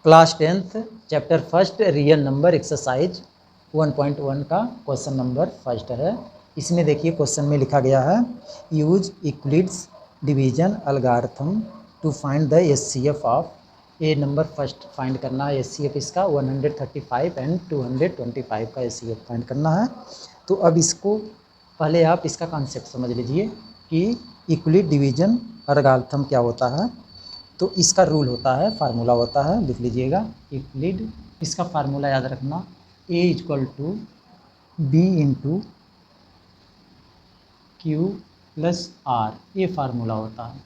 Class 10th chapter first real number exercise 1.1 का question number first है। इसमें देखिए क्वेश्चन में लिखा गया है use Euclid's division algorithm to find the HCF of a number first find करना है। एचसीएफ इसका 135 एंड 225 का एचसीएफ फाइंड करना है। तो अब इसको पहले आप इसका कॉन्सेप्ट समझ लीजिए कि यूक्लिड डिवीजन एल्गोरिथम क्या होता है। तो इसका रूल होता है, फार्मूला होता है, लिख लीजिएगा यूक्लिड। इसका फार्मूला याद रखना a equal to B into Q plus R, ये फार्मूला होता है।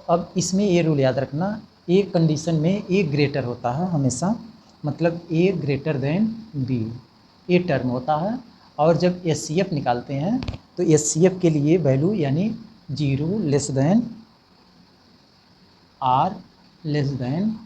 अब इसमें ये रूल याद रखना, ए कंडीशन में ए ग्रेटर होता है हमेशा, मतलब ए ग्रेटर देन बी, ये टर्म होता है। और जब एचसीएफ निकालते हैं तो एचसीएफ के लिए वैल्यू यानी 0 less than R less than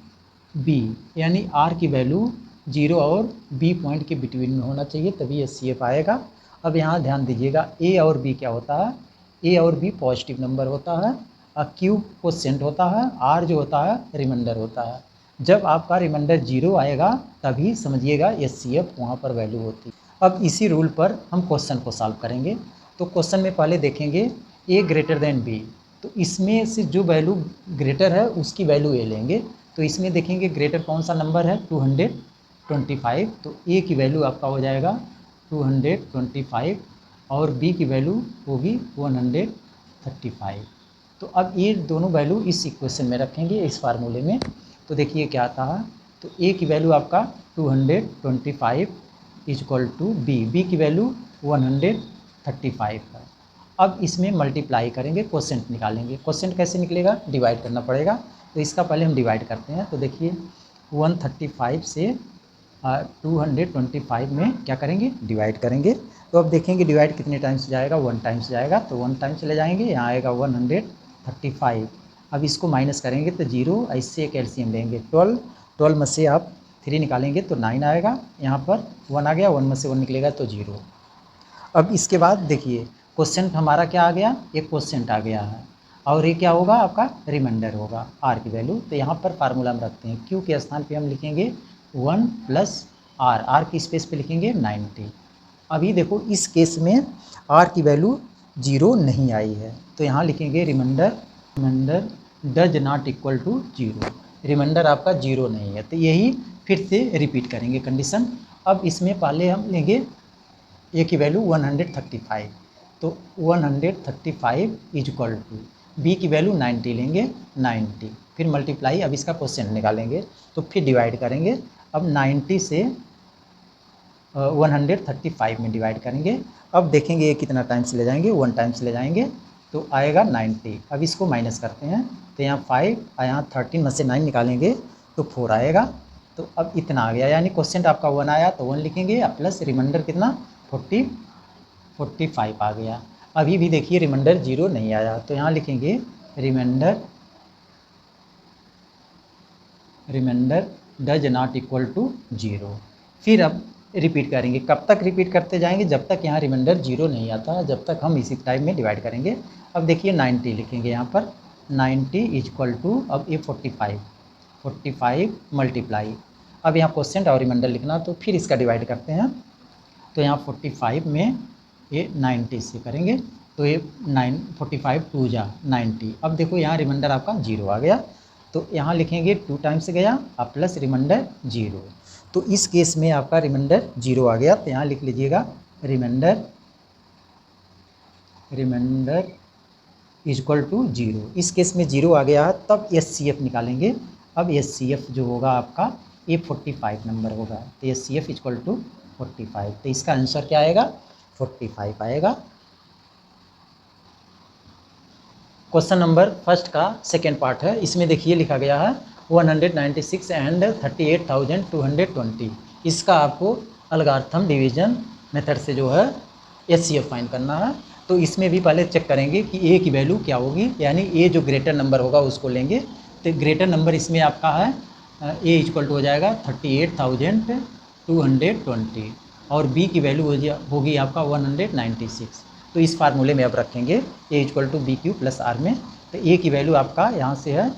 B, यानी आर की वैल्यू 0 और बी पॉइंट के बिटवीन में होना चाहिए, तभी एचसीएफ आएगा। अब यहाँ ध्यान दीजिएगा ए और बी क्या होता है, ए और बी पॉजिटिव नंबर होता है, और क्यू कोसेंट होता है, आर जो होता है रिमाइंडर होता है। जब आपका रिमाइंडर 0 आएगा तभी समझिएगा एचसीएफ वहाँ पर वैल्यू होती है। अब इसी रूल पर हम क्वेश्चन को सॉल्व करेंगे। तो क्वेश्चन में पहले देखेंगे ए ग्रेटर देन बी, तो इसमें से जो वैल्यू ग्रेटर है उसकी वैल्यू ए लेंगे। तो इसमें देखेंगे ग्रेटर कौन सा नंबर है, 225, तो ए की वैल्यू आपका हो जाएगा 225 और बी की वैल्यू होगी 135। तो अब ये दोनों वैल्यू इस इक्वेशन में रखेंगे, इस फार्मूले में। तो देखिए क्या आता है, तो ए की वैल्यू आपका 225 इक्वल टू बी की वैल्यू 135 है। अब इसमें मल्टीप्लाई करेंगे, क्वोशेंट निकालेंगे। क्वोशेंट कैसे निकलेगा, डिवाइड करना पड़ेगा। तो इसका पहले हम डिवाइड करते हैं। तो देखिए 135 से 225 में क्या करेंगे, डिवाइड करेंगे। तो अब देखेंगे डिवाइड कितने टाइम्स जाएगा, 1 टाइम्स जाएगा, तो 1 टाइम चले जाएंगे, यहाँ आएगा 135। अब इसको माइनस करेंगे तो 0, ऐसे एक एलसीएम लेंगे 12 में से आप 3 निकालेंगे तो 9 आएगा, यहाँ पर 1 आ गया, 1 में से 1 निकलेगा तो 0। अब इसके बाद देखिए क्वोशेंट हमारा क्या आ गया, एक क्वोशेंट आ गया है, और ये क्या होगा आपका रिमाइंडर होगा आर की वैल्यू। तो यहाँ पर फार्मूला में रखते हैं, क्यू के स्थान पे हम लिखेंगे 1 प्लस आर की स्पेस पे लिखेंगे 90। अभी देखो इस केस में आर की वैल्यू 0 नहीं आई है, तो यहाँ लिखेंगे remainder does not equal to 0, remainder आपका 0 नहीं है। तो यही फिर से रिपीट करेंगे कंडीशन। अब इसमें पहले हम लेंगे ए की वैल्यू 135, तो 135 इज इक्वल टू बी की वैल्यू 90 लेंगे, 90 फिर मल्टीप्लाई, अब इसका क्वोशेंट निकालेंगे तो फिर डिवाइड करेंगे। अब 90 से 135 में डिवाइड करेंगे। अब देखेंगे ये कितना टाइम्स ले जाएंगे, 1 टाइम्स ले जाएंगे तो आएगा 90। अब इसको माइनस करते हैं तो यहाँ 5 और यहाँ 13 में से 9 निकालेंगे तो 4 आएगा। तो अब इतना आ गया, यानी क्वोशेंट आपका 1 आया तो 1 लिखेंगे, प्लस रिमाइंडर कितना 45 आ गया। अभी भी देखिए रिमाइंडर 0 नहीं आया, तो यहाँ लिखेंगे remainder does not equal to 0। फिर अब रिपीट करेंगे, कब तक रिपीट करते जाएंगे, जब तक यहाँ रिमाइंडर 0 नहीं आता, जब तक हम इसी टाइप में डिवाइड करेंगे। अब देखिए 90 लिखेंगे यहाँ पर, 90 इक्वल टू, अब ये 45 मल्टीप्लाई, अब यहाँ क्वोशेंट और रिमाइंडर लिखना, तो फिर इसका डिवाइड करते हैं। तो यहाँ 45 में ये 90 से करेंगे तो ये 45 2 जा 90। अब देखो यहाँ रिमाइंडर आपका 0 आ गया, तो यहाँ लिखेंगे 2 टाइम्स गया और प्लस रिमाइंडर 0। तो इस केस में आपका रिमाइंडर 0 आ गया, तो यहाँ लिख लीजिएगा रिमाइंडर इज इक्वल टू 0। इस केस में 0 आ गया है, तब एचसीएफ निकालेंगे। अब एचसीएफ जो होगा आपका ये 45 नंबर होगा, तो एचसीएफ इज इक्वल टू 45, तो इसका आंसर क्या आएगा 45 आएगा। क्वेश्चन नंबर फर्स्ट का सेकेंड पार्ट है, इसमें देखिए लिखा गया है 196 एंड 38,220। इसका आपको एल्गोरिथम डिवीजन मेथड से जो है एचसीएफ फाइंड करना है। तो इसमें भी पहले चेक करेंगे कि ए की वैल्यू क्या होगी, यानी ए जो ग्रेटर नंबर होगा उसको लेंगे। तो ग्रेटर नंबर इसमें आपका है ए इक्वल टू हो जाएगा 38,220 और बी की वैल्यू होगी आपका 196। तो इस फार्मूले में अब रखेंगे A equal to B Q plus R में। तो ए की वैल्यू आपका यहाँ से है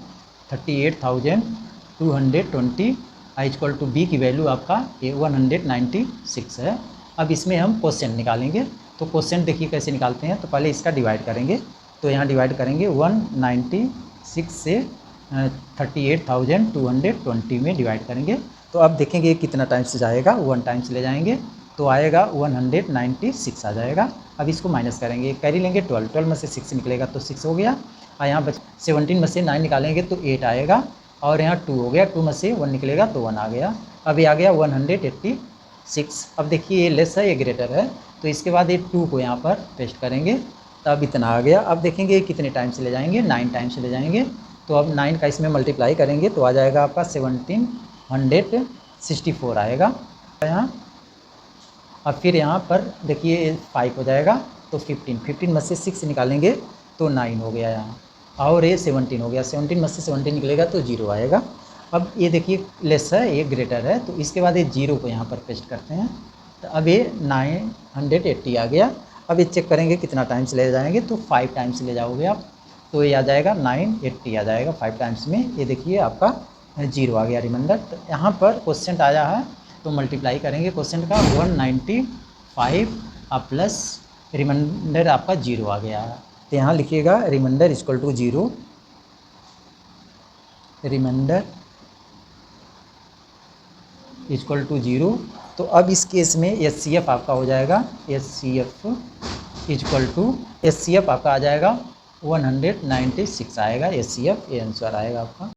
38,220 इक्वल टू बी की वैल्यू आपका 196 है। अब इसमें हम क्वोशेंट निकालेंगे। तो क्वोशेंट देखिए कैसे निकालते हैं। तो पहले इसका डिवाइड करेंगे। तो यहाँ डिवाइड करेंगे 196 से 38,220 में डिवाइड करेंगे। तो अब देखेंगे कितना टाइम्स जाएगा। 1 टाइम्स ले जाएंगे तो आएगा 196 आ जाएगा। अब इसको माइनस करेंगे, कैरी लेंगे 12 में से 6 निकलेगा तो 6 हो गया। और यहाँ 17 में से 9 निकालेंगे तो 8 आएगा। और यहाँ 2 हो गया, 2 में से 1 निकलेगा तो 1 आ गया। अब ये आ गया 186। अब देखिए ये लेस है ये ग्रेटर है, तो इसके बाद ये 2 को यहाँ पर पेस्ट करेंगे तब इतना आ गया। अब देखेंगे कितने टाइम्स ले जाएंगे, 9 टाइम्स ले जाएंगे। तो अब 9 का इसमें मल्टीप्लाई करेंगे तो आ जाएगा आपका 1764 आएगा यहाँ। अब फिर यहाँ पर देखिए 5 हो जाएगा तो 15 में से 6 निकालेंगे तो 9 हो गया यहाँ। और ये 17 हो गया, 17 में से 17 निकलेगा तो 0 आएगा। अब ये देखिए लेस है ये ग्रेटर है, तो इसके बाद ये 0 को यहाँ पर पेस्ट करते हैं। तो अब ये 980 आ गया। अब ये चेक करेंगे कितना टाइम्स ले जाएंगे तो 5 टाइम्स ले जाओगे आप, तो ये आ जाएगा 980 आ जाएगा 5 टाइम्स में। ये देखिए आपका 0 आ गया रिमाइंडर। तो यहाँ पर क्वेश्चन आया है तो मल्टीप्लाई करेंगे क्वेश्चन का 195 प्लस रिमाइंडर आपका 0 आ गया है। तो यहाँ लिखिएगा remainder equal to 0, remainder equal to 0। तो अब इस केस में HCF आपका हो जाएगा, HCF इक्वल टू HCF आपका आ जाएगा 196 आएगा HCF, ये आंसर आएगा आपका।